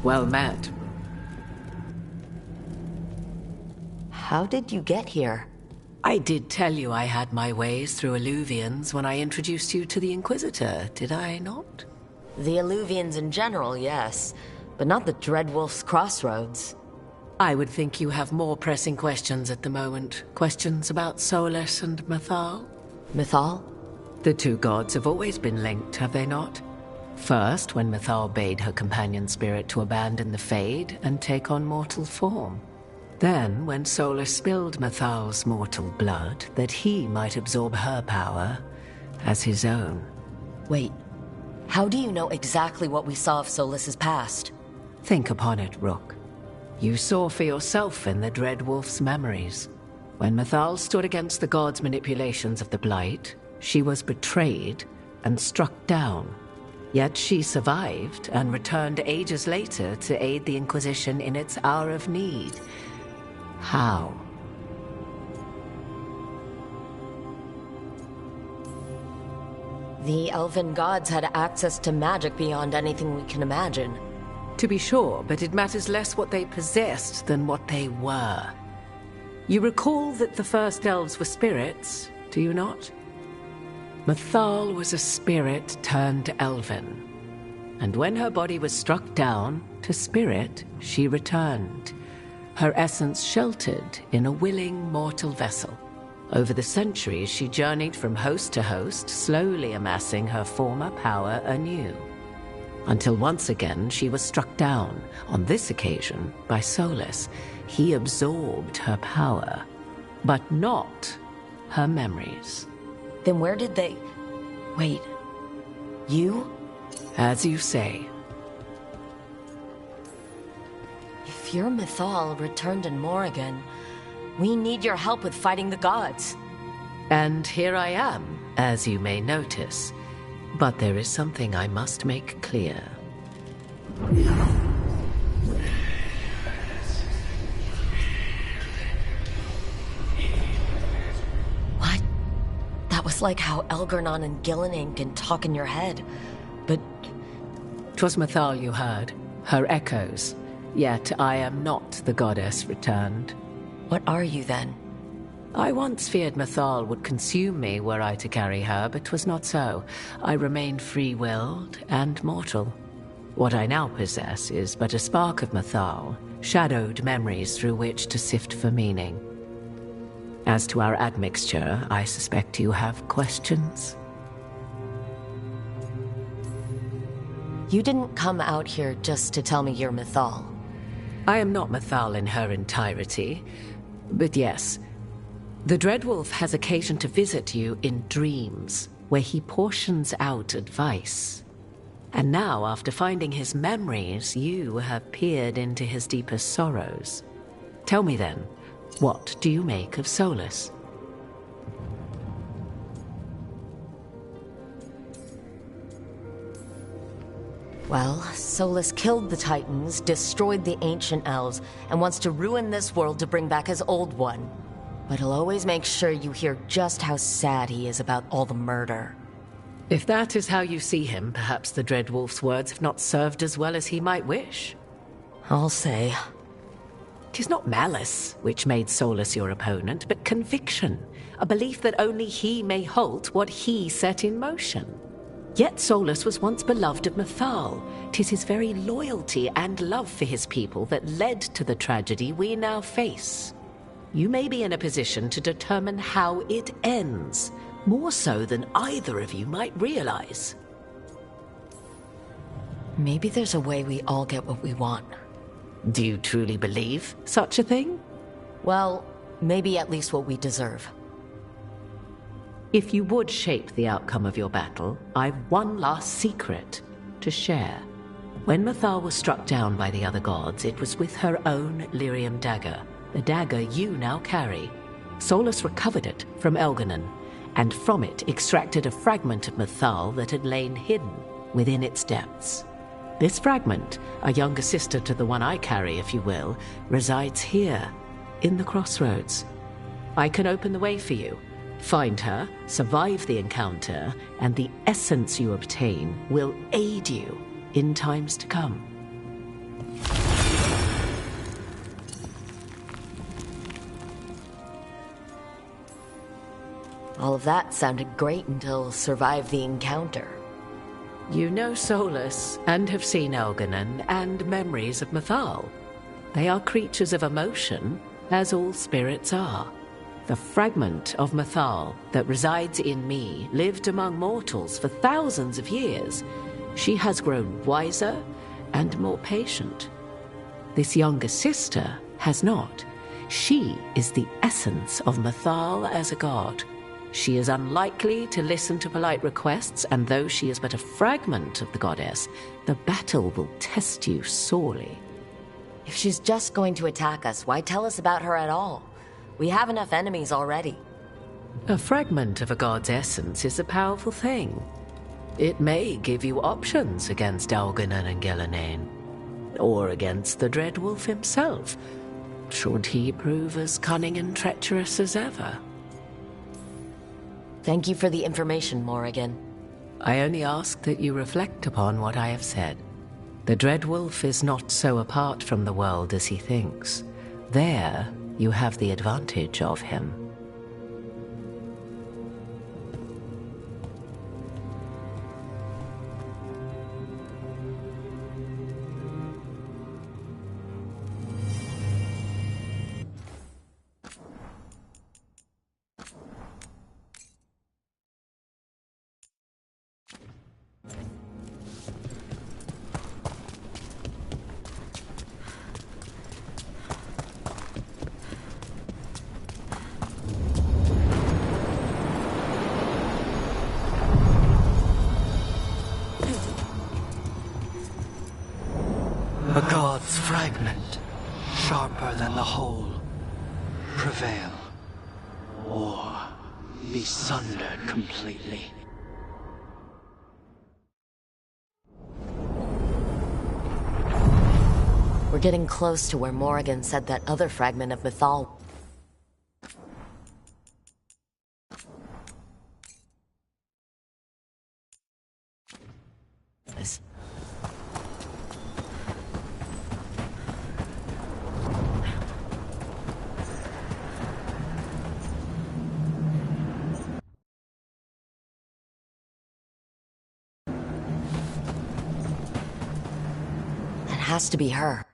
Well met. How did you get here? I did tell you I had my ways through Illuvians when I introduced you to the Inquisitor, did I not? The Illuvians in general, yes. But not the Dreadwolf's Crossroads. I would think you have more pressing questions at the moment. Questions about Solus and Mythal? Mythal? The two gods have always been linked, have they not? First, when Mythal bade her companion spirit to abandon the Fade and take on mortal form. Then, when Solus spilled Mythal's mortal blood, that he might absorb her power as his own. Wait, how do you know exactly what we saw of Solus's past? Think upon it, Rook. You saw for yourself in the Dreadwolf's memories. When Mythal stood against the gods' manipulations of the Blight, she was betrayed and struck down. Yet she survived and returned ages later to aid the Inquisition in its hour of need. How? The elven gods had access to magic beyond anything we can imagine. To be sure, but it matters less what they possessed than what they were. You recall that the first elves were spirits, do you not? Mythal was a spirit turned elven. And when her body was struck down, to spirit she returned. Her essence sheltered in a willing mortal vessel. Over the centuries, she journeyed from host to host, slowly amassing her former power anew. Until once again, she was struck down, on this occasion, by Solus. He absorbed her power, but not her memories. Then where did they... Wait, you? As you say. If your Mythal returned in Morrigan, we need your help with fighting the gods. And here I am, as you may notice. But there is something I must make clear. What? That was like how Elgernon and Gillenink can talk in your head. But... 'Twas Mythal you heard, her echoes. Yet I am not the goddess returned. What are you then? I once feared Mythal would consume me were I to carry her, but 'twas not so. I remained free-willed and mortal. What I now possess is but a spark of Mythal, shadowed memories through which to sift for meaning. As to our admixture, I suspect you have questions. You didn't come out here just to tell me you're Mythal. I am not Mythal in her entirety, but yes, the Dreadwolf has occasion to visit you in dreams, where he portions out advice. And now, after finding his memories, you have peered into his deepest sorrows. Tell me then, what do you make of Solus? Well, Solus killed the Titans, destroyed the ancient elves, and wants to ruin this world to bring back his old one. But he'll always make sure you hear just how sad he is about all the murder. If that is how you see him, perhaps the Dreadwolf's words have not served as well as he might wish. I'll say. 'Tis not malice which made Solus your opponent, but conviction, a belief that only he may halt what he set in motion. Yet Solus was once beloved of Mythal. 'Tis his very loyalty and love for his people that led to the tragedy we now face. You may be in a position to determine how it ends, more so than either of you might realize. Maybe there's a way we all get what we want. Do you truly believe such a thing? Well, maybe at least what we deserve. If you would shape the outcome of your battle, I've one last secret to share. When Mythal was struck down by the other gods, it was with her own lyrium dagger, the dagger you now carry. Solus recovered it from Elgernon, and from it extracted a fragment of Mythal that had lain hidden within its depths. This fragment, a younger sister to the one I carry, if you will, resides here, in the crossroads. I can open the way for you. Find her, survive the encounter, and the essence you obtain will aid you in times to come. All of that sounded great until survive the encounter. You know Solus, and have seen Elganon, and memories of Mythal. They are creatures of emotion, as all spirits are. The fragment of Mythal that resides in me lived among mortals for thousands of years. She has grown wiser and more patient. This younger sister has not. She is the essence of Mythal as a god. She is unlikely to listen to polite requests, and though she is but a fragment of the goddess, the battle will test you sorely. If she's just going to attack us, why tell us about her at all? We have enough enemies already. A fragment of a god's essence is a powerful thing. It may give you options against Elganon and Ghilanane, or against the Dread Wolf himself, should he prove as cunning and treacherous as ever. Thank you for the information, Morrigan. I only ask that you reflect upon what I have said. The Dread Wolf is not so apart from the world as he thinks. There, you have the advantage of him. A god's fragment, sharper than the whole. Prevail, or be sundered completely. We're getting close to where Morrigan said that other fragment of Mythal. That has to be her.